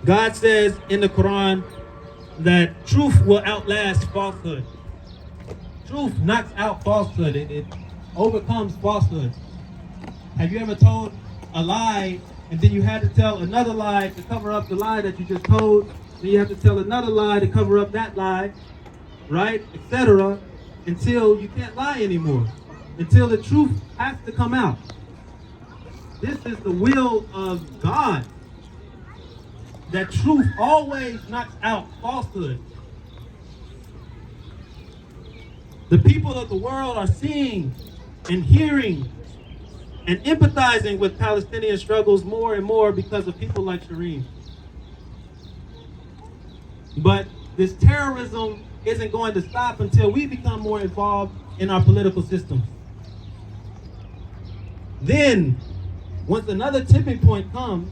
God says in the Quran that truth will outlast falsehood. Truth knocks out falsehood. It overcomes falsehood. Have you ever told a lie and then you had to tell another lie to cover up the lie that you just told? Then you have to tell another lie to cover up that lie, right? Etc. Until you can't lie anymore. Until the truth has to come out. This is the will of God. That truth always knocks out falsehood. The people of the world are seeing and hearing and empathizing with Palestinian struggles more and more because of people like Shireen. But this terrorism isn't going to stop until we become more involved in our political systems. Then, once another tipping point comes,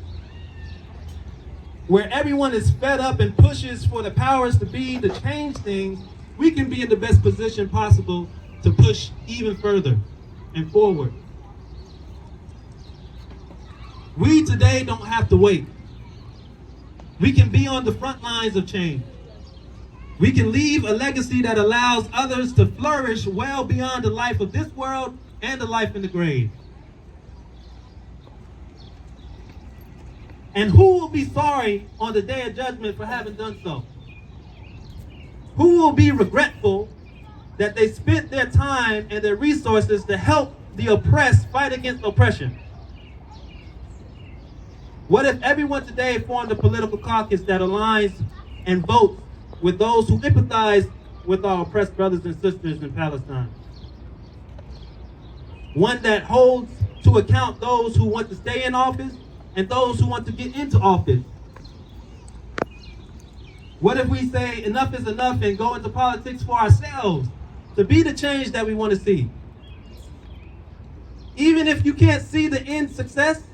where everyone is fed up and pushes for the powers to be to change things, we can be in the best position possible to push even further and forward. We today don't have to wait. We can be on the front lines of change. We can leave a legacy that allows others to flourish well beyond the life of this world and the life in the grave. And who will be sorry on the day of judgment for having done so? Who will be regretful that they spent their time and their resources to help the oppressed fight against oppression? What if everyone today formed a political caucus that aligns and votes with those who empathize with our oppressed brothers and sisters in Palestine? One that holds to account those who want to stay in office and those who want to get into office. What if we say enough is enough and go into politics for ourselves to be the change that we want to see? Even if you can't see the end success,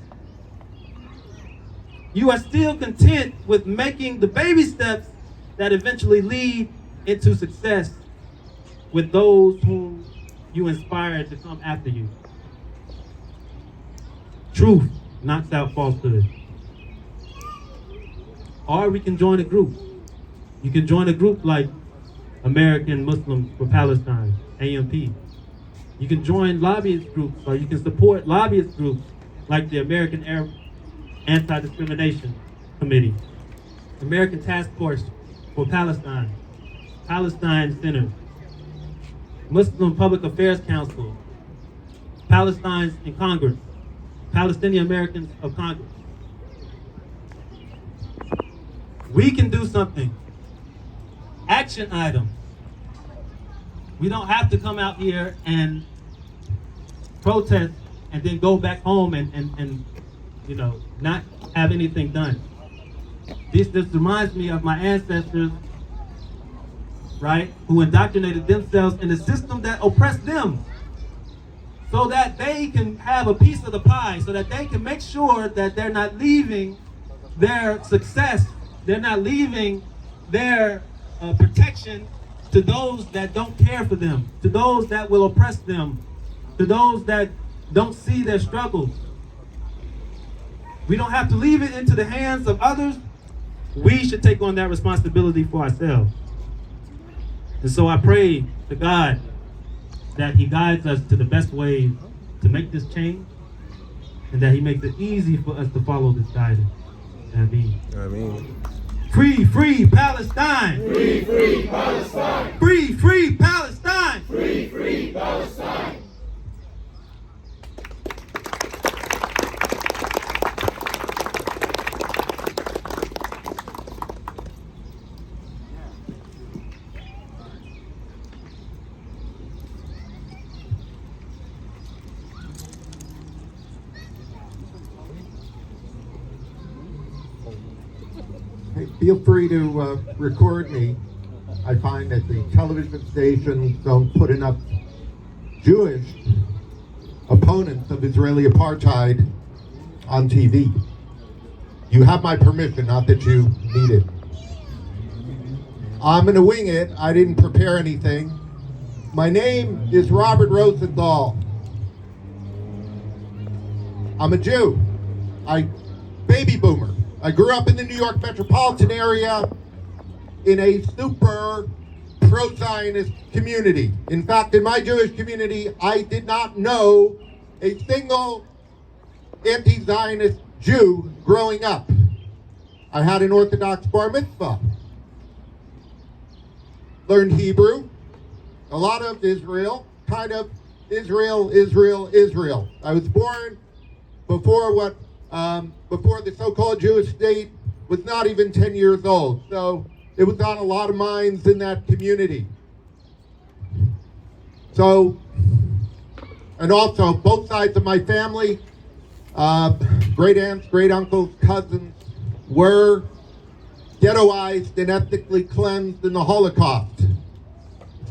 you are still content with making the baby steps that eventually lead into success with those whom you inspire to come after you. Truth knocks out falsehood. Or we can join a group. You can join a group like American Muslims for Palestine, AMP. You can join lobbyist groups, or you can support lobbyist groups like the American Arab Anti-Discrimination Committee, American Task Force for Palestine, Palestine Center, Muslim Public Affairs Council, Palestinians in Congress, Palestinian Americans of Congress. We can do something. Action item. We don't have to come out here and protest and then go back home and you know, not have anything done. This reminds me of my ancestors, right, who indoctrinated themselves in a system that oppressed them so that they can have a piece of the pie, so that they can make sure that they're not leaving their success, they're not leaving their protection to those that don't care for them, to those that will oppress them, to those that don't see their struggles. We don't have to leave it into the hands of others. We should take on that responsibility for ourselves. And so I pray to God that He guides us to the best ways to make this change, and that He makes it easy for us to follow this guidance. Ameen. Ameen. Free, free Palestine! Free, free Palestine! Free, free Palestine! Free, free Palestine! Feel free to record me. I find that the television stations don't put enough Jewish opponents of Israeli apartheid on TV. You have my permission, not that you need it. I'm going to wing it. I didn't prepare anything. My name is Robert Rosenthal. I'm a Jew. Baby boomer. I grew up in the New York metropolitan area in a super pro-Zionist community. In fact, in my Jewish community, I did not know a single anti-Zionist Jew growing up. I had an Orthodox bar mitzvah. Learned Hebrew, a lot of Israel, kind of Israel. I was born before before the so-called Jewish state was not even 10 years old. So it was on a lot of minds in that community. So, and also both sides of my family, great aunts, great uncles, cousins, were ghettoized and ethnically cleansed in the Holocaust.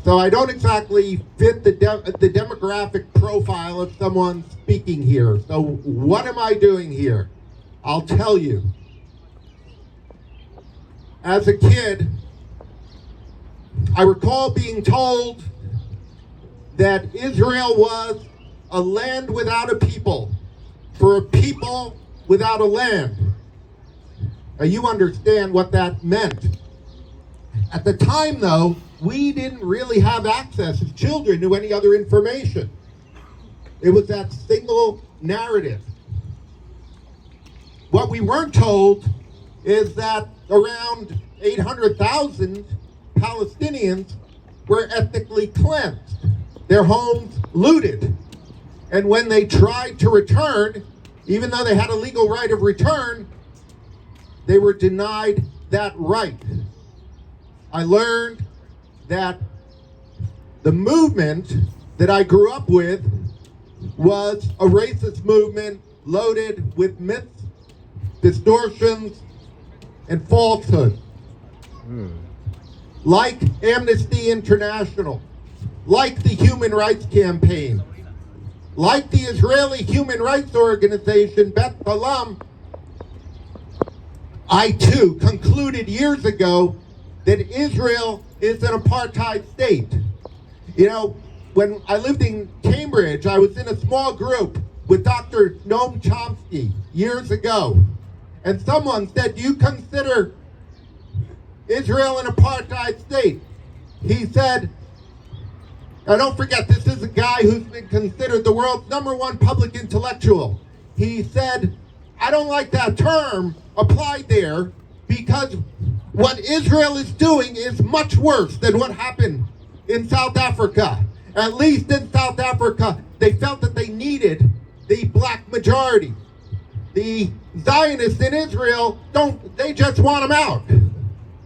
So I don't exactly fit the demographic profile of someone speaking here. So what am I doing here? I'll tell you. As a kid, I recall being told that Israel was a land without a people, for a people without a land. Now you understand what that meant. At the time, though, we didn't really have access as children to any other information. It was that single narrative. What we weren't told is that around 800,000 Palestinians were ethnically cleansed, their homes looted. And when they tried to return, even though they had a legal right of return, they were denied that right. I learned that the movement that I grew up with was a racist movement loaded with myths, distortions, and falsehoods. Like Amnesty International, like the Human Rights Campaign, like the Israeli human rights organization Beth Salam, I too concluded years ago that Israel is an apartheid state. You know, when I lived in Cambridge, I was in a small group with Dr. Noam Chomsky years ago. And someone said, do you consider Israel an apartheid state? He said, now don't forget, this is a guy who's been considered the world's #1 public intellectual. He said, I don't like that term applied there because what Israel is doing is much worse than what happened in South Africa. At least in South Africa, they felt that they needed the black majority. The Zionists in Israel they just want them out.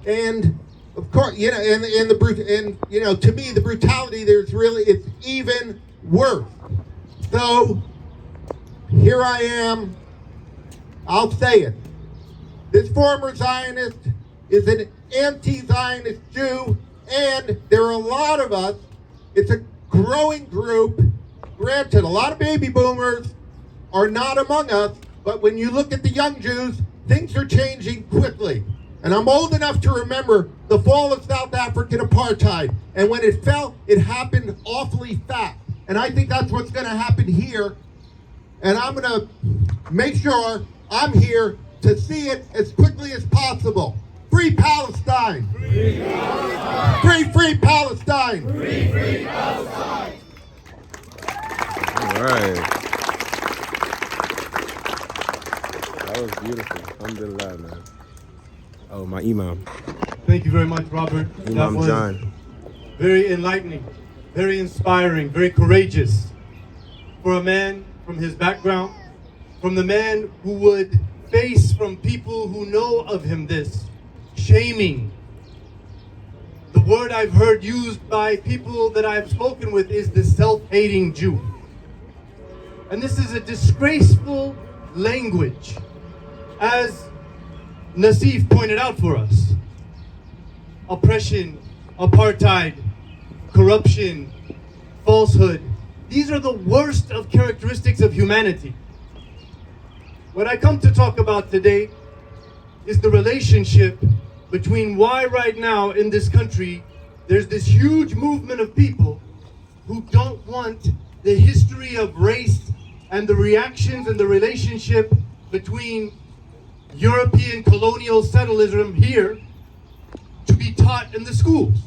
And of course, you know, to me, the brutality it's even worse. So here I am, I'll say it. This former Zionist is an anti-Zionist Jew, and there are a lot of us. It's a growing group. Granted, a lot of baby boomers are not among us, but when you look at the young Jews, things are changing quickly. And I'm old enough to remember the fall of South African apartheid. And when it fell, it happened awfully fast. And I think that's what's going to happen here. And I'm going to make sure I'm here to see it as quickly as possible. Free Palestine! Free Palestine! Free Palestine! Free Palestine! All right. That was beautiful. Alhamdulillah, man. Oh, my imam. Thank you very much, Robert. That Imam was John. very enlightening, very inspiring, very courageous for a man from his background, from the man who would face from people who know of him this, shaming. The word I've heard used by people that I've spoken with is the self-hating Jew. And this is a disgraceful language, as Nassif pointed out for us. Oppression, apartheid, corruption, falsehood. These are the worst of characteristics of humanity. What I come to talk about today is the relationship between why right now in this country there's this huge movement of people who don't want the history of race and the reactions and the relationship between European colonial settlerism here to be taught in the schools.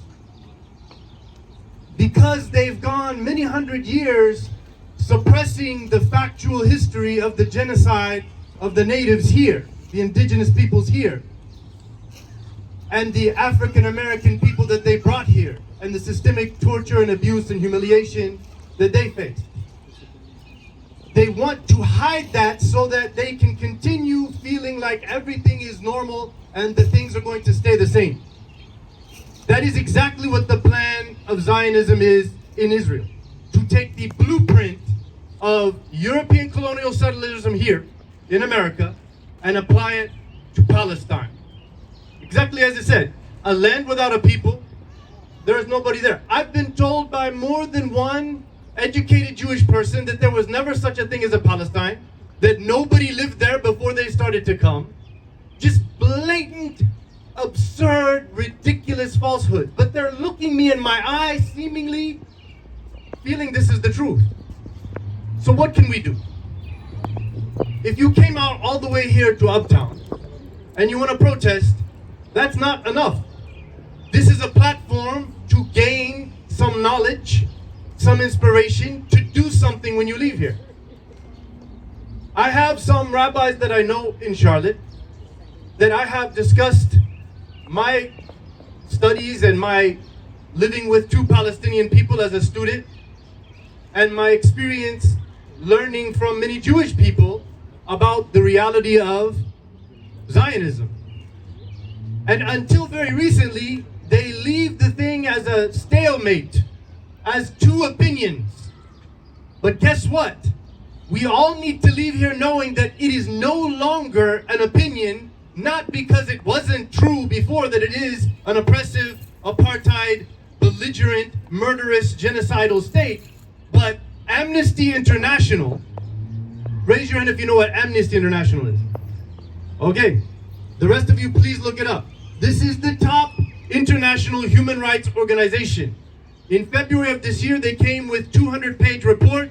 Because they've gone many hundred years suppressing the factual history of the genocide of the natives here, the indigenous peoples here, and the African American people that they brought here, and the systemic torture and abuse and humiliation that they faced. They want to hide that so that they can continue feeling like everything is normal and the things are going to stay the same. That is exactly what the plan of Zionism is in Israel. To take the blueprint of European colonial settlerism here in America and apply it to Palestine. Exactly as it said, a land without a people, there is nobody there. I've been told by more than one educated Jewish person that there was never such a thing as a Palestine, that nobody lived there before they started to come. Just blatant, absurd, ridiculous falsehood. But they're looking me in my eyes, seemingly feeling this is the truth. So what can we do? If you came out all the way here to Uptown and you want to protest, that's not enough. This is a platform to gain some knowledge, some inspiration to do something when you leave here. I have some rabbis that I know in Charlotte that I have discussed my studies and my living with two Palestinian people as a student and my experience learning from many Jewish people about the reality of Zionism. And until very recently, they leave the thing as a stalemate, as two opinions. But guess what? We all need to leave here knowing that it is no longer an opinion, not because it wasn't true before that it is an oppressive, apartheid, belligerent, murderous, genocidal state, but Amnesty International, raise your hand if you know what Amnesty International is. Okay, the rest of you please look it up. This is the top international human rights organization. In February of this year, they came with 200-page report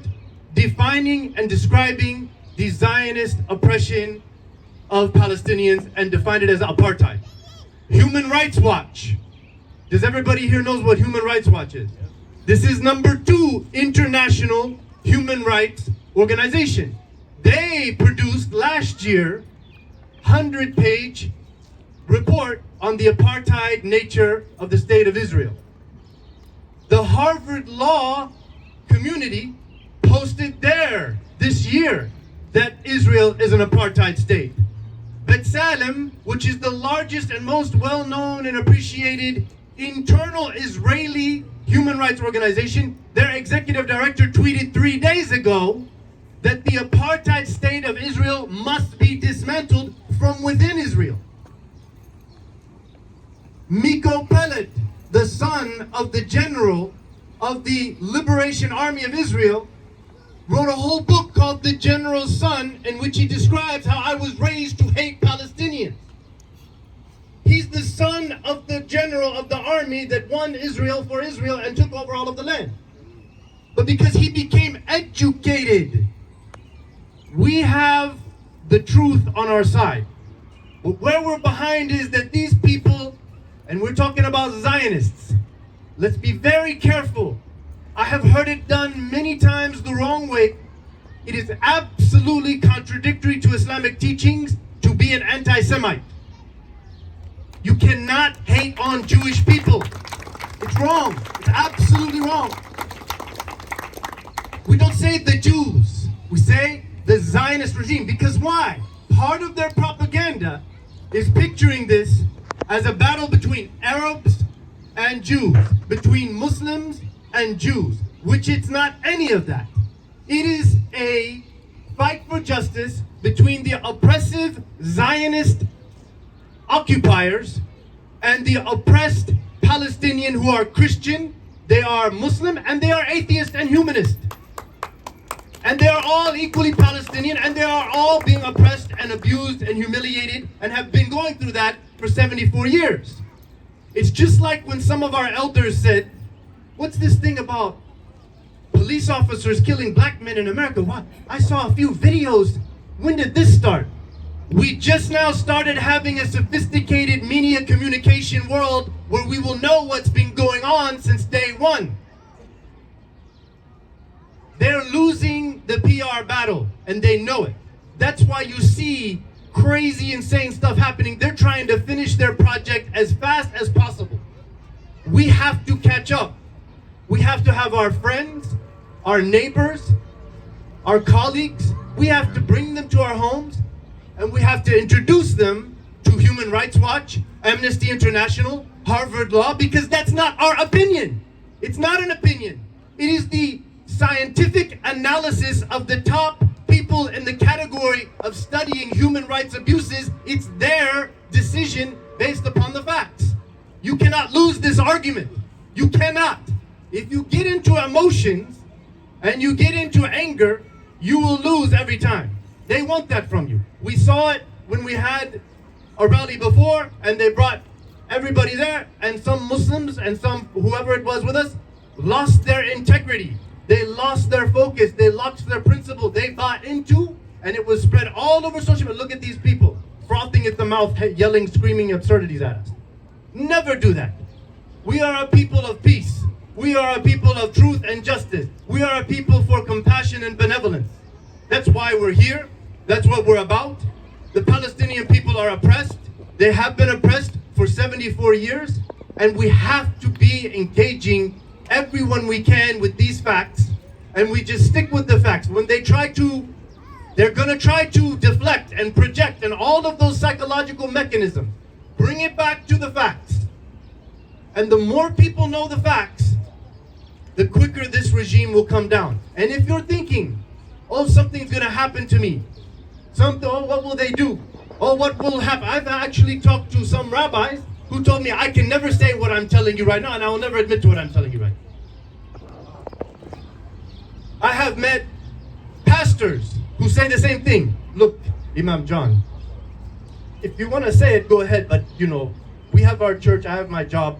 defining and describing the Zionist oppression of Palestinians and defined it as apartheid. Human Rights Watch. Does everybody here knows what Human Rights Watch is? This is number 2 international human rights organization. They produced last year 100-page report on the apartheid nature of the state of Israel. The Harvard Law community posted there this year that Israel is an apartheid state. B'Tselem, which is the largest and most well-known and appreciated internal Israeli human rights organization, their executive director tweeted 3 days ago that the apartheid state of Israel must be dismantled from within Israel. Miko Peled, the son of the general of the Liberation Army of Israel, wrote a whole book called The General's Son, in which he describes how I was raised to hate Palestinians. He's the son of the general of the army that won Israel for Israel and took over all of the land. But because he became educated, we have the truth on our side. But where we're behind is that these people, and we're talking about Zionists, let's be very careful. I have heard it done many times the wrong way. It is absolutely contradictory to Islamic teachings to be an anti-Semite. You cannot hate on Jewish people. It's wrong. It's absolutely wrong. We don't say the Jews. We say the Zionist regime. Because why? Part of their propaganda is picturing this as a battle between Arabs and Jews, between Muslims and Jews, which it's not any of that. It is a fight for justice between the oppressive Zionist occupiers and the oppressed Palestinian who are Christian, they are Muslim, and they are atheist and humanist. And they are all equally Palestinian, and they are all being oppressed and abused and humiliated and have been going through that for 74 years. It's just like when some of our elders said, what's this thing about police officers killing black men in America? What? I saw a few videos. When did this start? We just now started having a sophisticated media communication world where we will know what's been going on since day one. They're losing the PR battle, and they know it. That's why you see crazy, insane stuff happening. They're trying to finish their project as fast as possible. We have to catch up. We have to have our friends, our neighbors, our colleagues, we have to bring them to our homes, and we have to introduce them to Human Rights Watch, Amnesty International, Harvard Law, because that's not our opinion. It's not an opinion. It is the scientific analysis of the top people in the category of studying human rights abuses. It's their decision based upon the facts. You cannot lose this argument. You cannot. If you get into emotions and you get into anger, you will lose every time. They want that from you. We saw it when we had a rally before, and they brought everybody there, and some Muslims and some whoever it was with us lost their integrity. They lost their focus. They lost their principle. They bought into, and it was spread all over social media. Look at these people frothing at the mouth, yelling, screaming absurdities at us. Never do that. We are a people of peace. We are a people of truth and justice. We are a people for compassion and benevolence. That's why we're here. That's what we're about. The Palestinian people are oppressed. They have been oppressed for 74 years, and we have to be engaging everyone we can with these facts, and we just stick with the facts. When they try to, they're gonna try to deflect and project and all of those psychological mechanisms. Bring it back to the facts. And the more people know the facts, the quicker this regime will come down. And if you're thinking, oh, something's gonna happen to me, oh, what will they do? Oh, what will happen? I've actually talked to some rabbis who told me I can never say what I'm telling you right now, and I will never admit to what I'm telling you right now. I have met pastors who say the same thing. Look, Imam John, if you want to say it, go ahead, but you know, we have our church, I have my job.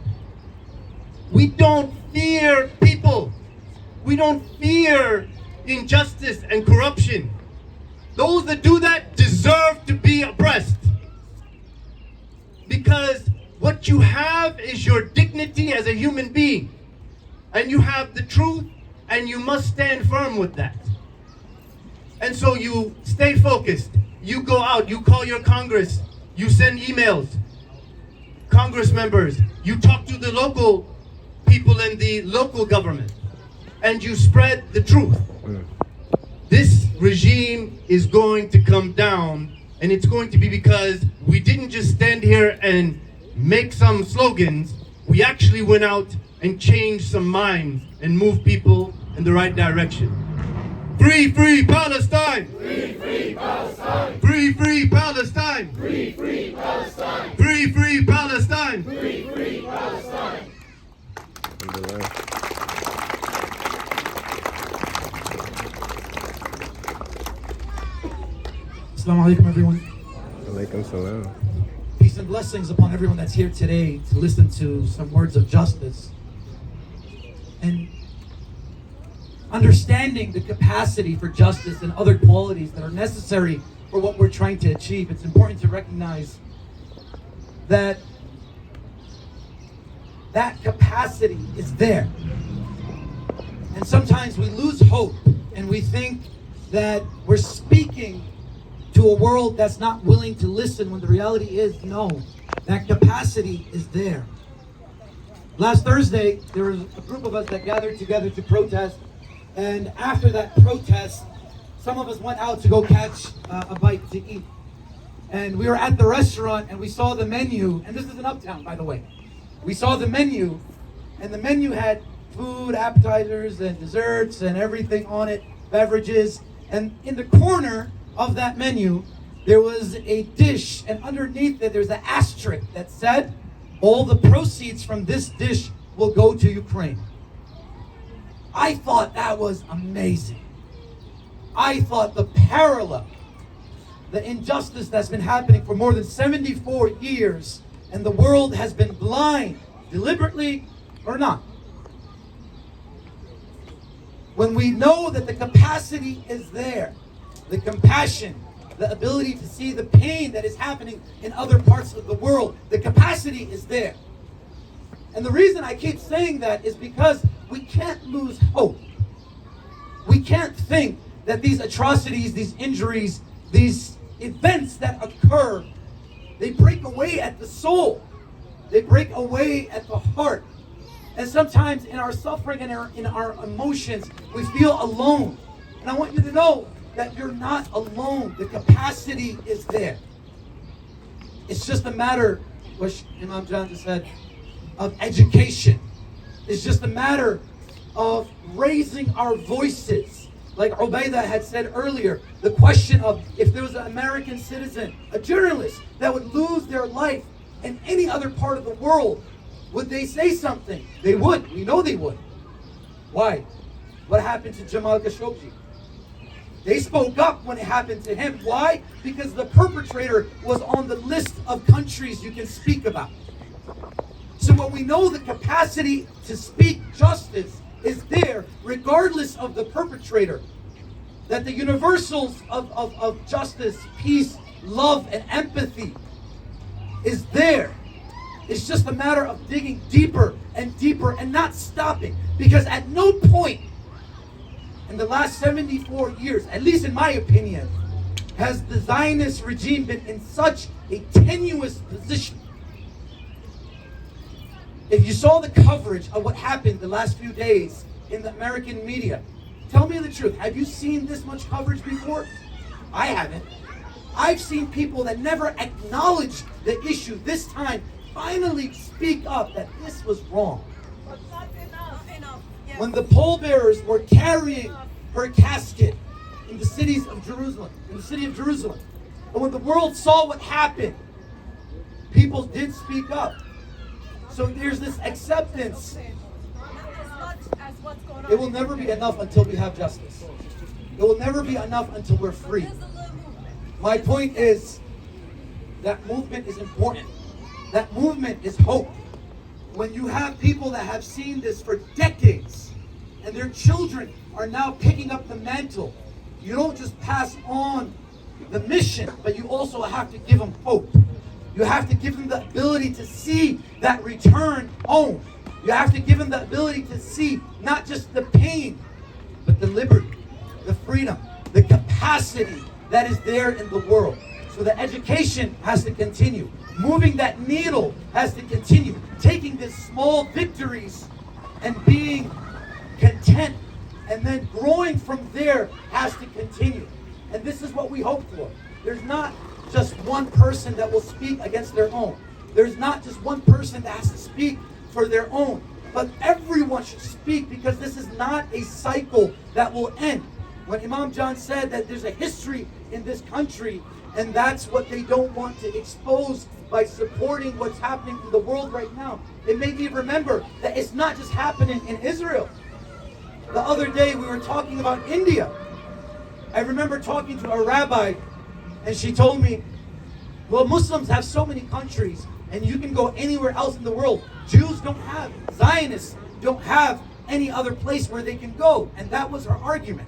We don't fear people. We don't fear injustice and corruption. Those that do that deserve to be oppressed. Because what you have is your dignity as a human being. And you have the truth, and you must stand firm with that. And so you stay focused. You go out, you call your Congress, you send emails, Congress members, you talk to the local people in the local government, and you spread the truth. This regime is going to come down, and it's going to be because we didn't just stand here and make some slogans. We actually went out and changed some minds and moved people in the right direction. Free, free Palestine! Free, free Palestine! Free, free Palestine! Free, free Palestine! Free, free Palestine! Free, free Palestine! Assalamu alaikum, everyone. Alaikum salam. Peace and blessings upon everyone that's here today to listen to some words of justice. And understanding the capacity for justice and other qualities that are necessary for what we're trying to achieve, it's important to recognize that that capacity is there. And sometimes we lose hope and we think that we're speaking to a world that's not willing to listen, when the reality is, no, that capacity is there. Last Thursday, there was a group of us that gathered together to protest, and after that protest, some of us went out to go catch a bite to eat. And we were at the restaurant and we saw the menu, and this is in Uptown, by the way. We saw the menu, and the menu had food, appetizers, and desserts, and everything on it, beverages. And in the corner of that menu, there was a dish, and underneath it, there's an asterisk that said, all the proceeds from this dish will go to Ukraine. I thought that was amazing. I thought the parallel, the injustice that's been happening for more than 74 years, and the world has been blind, deliberately or not. When we know that the capacity is there, the compassion, the ability to see the pain that is happening in other parts of the world. The capacity is there. And the reason I keep saying that is because we can't lose hope. We can't think that these atrocities, these injuries, these events that occur, they break away at the soul. They break away at the heart. And sometimes in our suffering and in our emotions, we feel alone. And I want you to know that you're not alone. The capacity is there. It's just a matter, what Imam John just said, of education. It's just a matter of raising our voices. Like Ubaidah had said earlier, the question of if there was an American citizen, a journalist, that would lose their life in any other part of the world, would they say something? They would. We know they would. Why? What happened to Jamal Khashoggi? They spoke up when it happened to him. Why? Because the perpetrator was on the list of countries you can speak about. So when we know the capacity to speak justice is there, regardless of the perpetrator, that the universals of justice, peace, love, and empathy is there. It's just a matter of digging deeper and deeper and not stopping. Because at no point in the last 74 years, at least in my opinion, has the Zionist regime been in such a tenuous position. If you saw the coverage of what happened the last few days in the American media, tell me the truth. Have you seen this much coverage before? I haven't. I've seen people that never acknowledged the issue this time finally speak up that this was wrong. But not enough. Yes. When the pallbearers were carrying her casket in the city of Jerusalem, and when the world saw what happened, people did speak up. So there's this acceptance. Not as much as what's going on. It will never be enough until we have justice. It will never be enough until we're free. There's a little movement. My point is that movement is important. That movement is hope. When you have people that have seen this for decades and their children are now picking up the mantle, you don't just pass on the mission, but you also have to give them hope. You have to give them the ability to see that return home. You have to give them the ability to see not just the pain, but the liberty, the freedom, the capacity that is there in the world. So the education has to continue. Moving that needle has to continue. Taking these small victories and being content and then growing from there has to continue. And this is what we hope for. There's not just one person that will speak against their own. There's not just one person that has to speak for their own. But everyone should speak, because this is not a cycle that will end. When Imam John said that there's a history in this country, and that's what they don't want to expose by supporting what's happening in the world right now, it made me remember that it's not just happening in Israel. The other day we were talking about India. I remember talking to a rabbi, and she told me, well, Muslims have so many countries, and you can go anywhere else in the world. Jews don't have, Zionists don't have any other place where they can go. And that was her argument.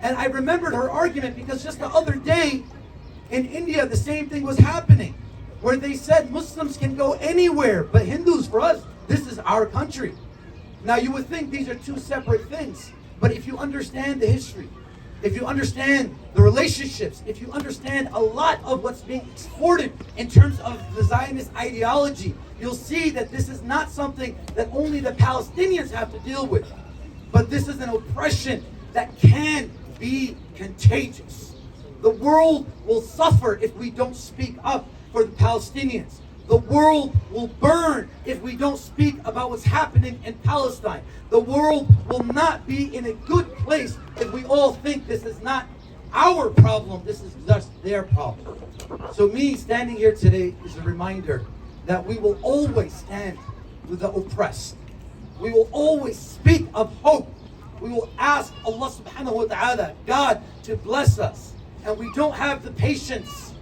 And I remembered her argument because just the other day in India, the same thing was happening, where they said Muslims can go anywhere, but Hindus, for us, this is our country. Now you would think these are two separate things, but if you understand the history, if you understand the relationships, if you understand a lot of what's being exported in terms of the Zionist ideology, you'll see that this is not something that only the Palestinians have to deal with, but this is an oppression that can be contagious. The world will suffer if we don't speak up for the Palestinians. The world will burn if we don't speak about what's happening in Palestine. The world will not be in a good place if we all think this is not our problem, this is just their problem. So me standing here today is a reminder that we will always stand with the oppressed. We will always speak of hope. We will ask Allah subhanahu wa ta'ala, God, to bless us. And we don't have the patience.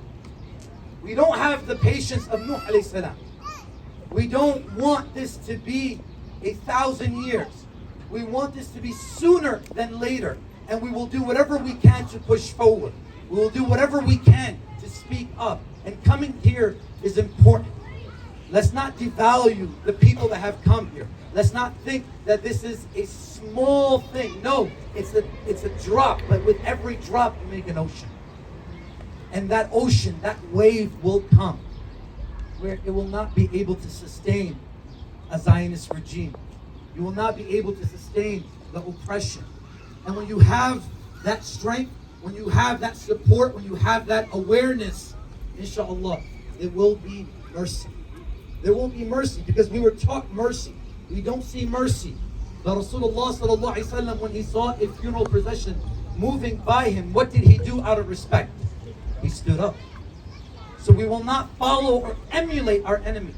We don't have the patience of Nuh alayhi salam. We don't want this to be 1,000 years. We want this to be sooner than later. And we will do whatever we can to push forward. We will do whatever we can to speak up. And coming here is important. Let's not devalue the people that have come here. Let's not think that this is a small thing. No, it's a drop, but with every drop you make an ocean. And that ocean, that wave will come where it will not be able to sustain a Zionist regime. You will not be able to sustain the oppression. And when you have that strength, when you have that support, when you have that awareness, inshallah, there will be mercy. There will be mercy because we were taught mercy. We don't see mercy. The Rasulullah sallallahu alaihi wasallam, when he saw a funeral procession moving by him, what did he do out of respect? He stood up. So we will not follow or emulate our enemies.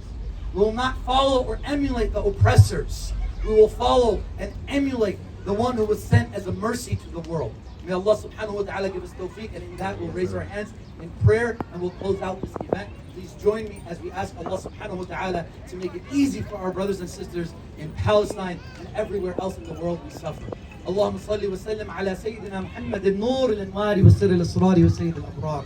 We will not follow or emulate the oppressors. We will follow and emulate the one who was sent as a mercy to the world. May Allah subhanahu wa ta'ala give us tawfiq, and in that we'll raise our hands in prayer and we'll close out this event. Please join me as we ask Allah subhanahu wa ta'ala to make it easy for our brothers and sisters in Palestine and everywhere else in the world we suffer. اللهم صل وسلم على سيدنا محمد النور الانوار والسر الاسرار وسيد الابرار.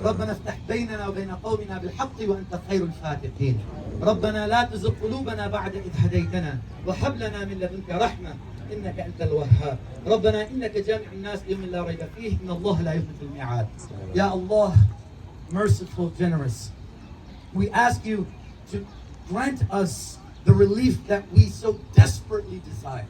ربنا افتح بيننا وبين قومنا بالحق وانت خير الفاتحين. ربنا لا تزغ قلوبنا بعد إذ هديتنا وهب لنا من لدنك رحمة إنك أنت الوهاب. ربنا إنك جامع الناس يوم لا ريب فيه إن الله لا يخلف الميعاد. Ya Allah, merciful, generous, we ask you to grant us the relief that we so desperately desire.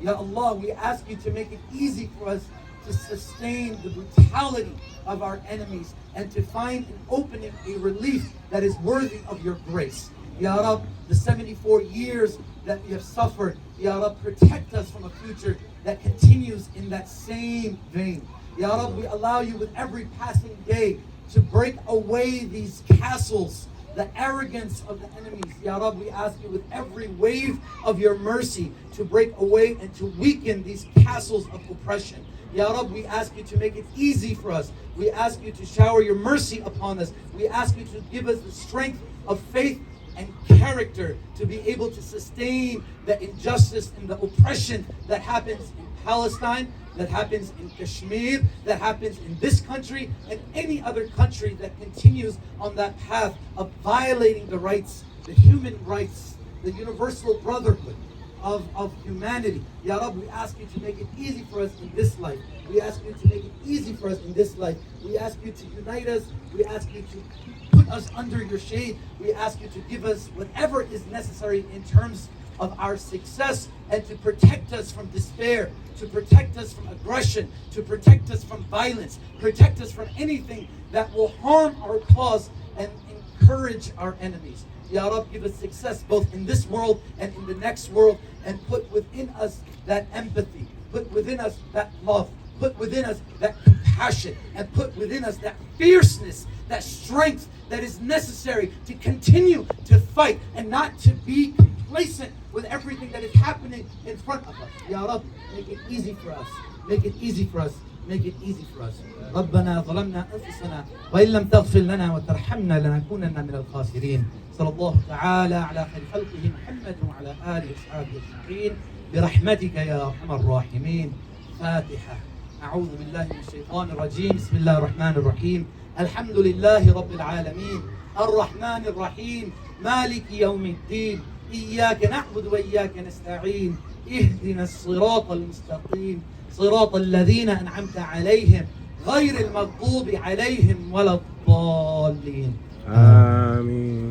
Ya Allah, we ask you to make it easy for us to sustain the brutality of our enemies and to find an opening, a relief that is worthy of your grace. Ya Rab, the 74 years that we have suffered, Ya Rab, protect us from a future that continues in that same vein. Ya Rab, we allow you with every passing day to break away these castles, the arrogance of the enemies. Ya Rab, we ask you with every wave of your mercy to break away and to weaken these castles of oppression. Ya Rab, we ask you to make it easy for us. We ask you to shower your mercy upon us. We ask you to give us the strength of faith and character to be able to sustain the injustice and the oppression that happens in Palestine, that happens in Kashmir, that happens in this country and any other country that continues on that path of violating the rights, the human rights, the universal brotherhood of humanity. Ya Rab, we ask you to make it easy for us in this life. We ask you to make it easy for us in this life. We ask you to unite us. We ask you to put us under your shade. We ask you to give us whatever is necessary in terms of our success and to protect us from despair, to protect us from aggression, to protect us from violence, protect us from anything that will harm our cause and encourage our enemies. Ya Rab, give us success both in this world and in the next world, and put within us that empathy, put within us that love, put within us that compassion, and put within us that fierceness, that strength that is necessary to continue to fight and not to be complacent with everything that is happening in front of us. Ya Rab, make it easy for us. Make it easy for us. Make it easy for us. ربنا ظلمنا أنفسنا وإن لم تغفر لنا وترحمنا لنكونن من الخاسرين. صلى الله تعالى على خير خلقه محمد وعلى آله وصحبه أجمعين برحمتك يا أرحم الراحمين. فاتحة. أعوذ بالله من الشيطان الرجيم. بسم الله الرحمن الرحيم. الحمد لله رب العالمين الرحمن الرحيم مالك يوم الدين إياك نعبد وإياك نستعين اهدنا الصراط المستقيم صراط الذين أنعمت عليهم غير المغضوب عليهم ولا الضالين. آمين.